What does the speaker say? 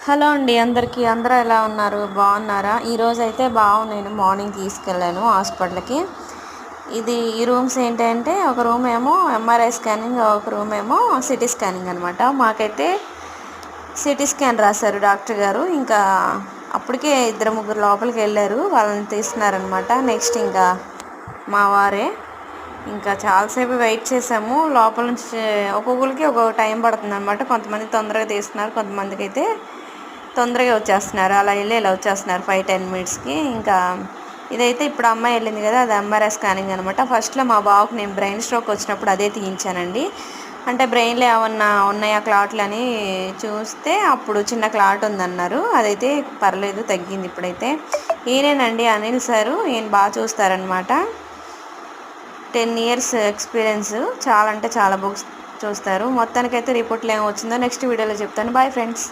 Hello అండి అందరికీ. అందరూ ఎలా ఉన్నారు? బాగున్నారా? ఈరోజు అయితే బావు నేను మార్నింగ్ తీసుకెళ్ళాను హాస్పిటల్కి. ఈ రూమ్స్ ఏంటంటే, ఒక రూమ్ ఏమో ఎంఆర్ఐ స్కానింగ్, ఒక రూమ్ ఏమో సిటీ స్కానింగ్ అనమాట. మాకైతే సిటీ స్కాన్ రాశారు డాక్టర్ గారు. ఇంకా అప్పటికే ఇద్దరు ముగ్గురు లోపలికి వెళ్ళారు, వాళ్ళని తీస్తున్నారనమాట. నెక్స్ట్ ఇంకా మా వారే. ఇంకా చాలాసేపు వెయిట్ చేసాము. లోపల నుంచి ఒక్కొక్కరికి ఒక్కొక్క టైం పడుతుంది అనమాట. కొంతమంది తొందరగా తీస్తున్నారు, కొంతమందికి అయితే తొందరగా వచ్చేస్తున్నారు. అలా వెళ్ళి ఇలా వచ్చేస్తున్నారు 5-10 మినిట్స్కి. ఇంకా ఇదైతే ఇప్పుడు అమ్మాయి వెళ్ళింది కదా, అది ఎంఆర్ఐ స్కానింగ్ అనమాట. ఫస్ట్లో మా బాబుకి నేను బ్రెయిన్ స్ట్రోక్ వచ్చినప్పుడు అదే తీయించానండి. అంటే బ్రెయిన్లో ఏమన్నా ఉన్నాయా క్లాట్లు అని చూస్తే అప్పుడు చిన్న క్లాట్ ఉందన్నారు. అదైతే పర్లేదు, తగ్గింది ఇప్పుడైతే. ఈయనేనండి అనిల్ సారు. ఈయన బాగా చూస్తారనమాట. 10 ఇయర్స్ ఎక్స్పీరియన్స్. చాలా అంటే చాలా బుక్స్ చూస్తారు. మొత్తానికైతే రిపోర్ట్లు ఏమి వచ్చిందో నెక్స్ట్ వీడియోలో చెప్తాను. Bye friends.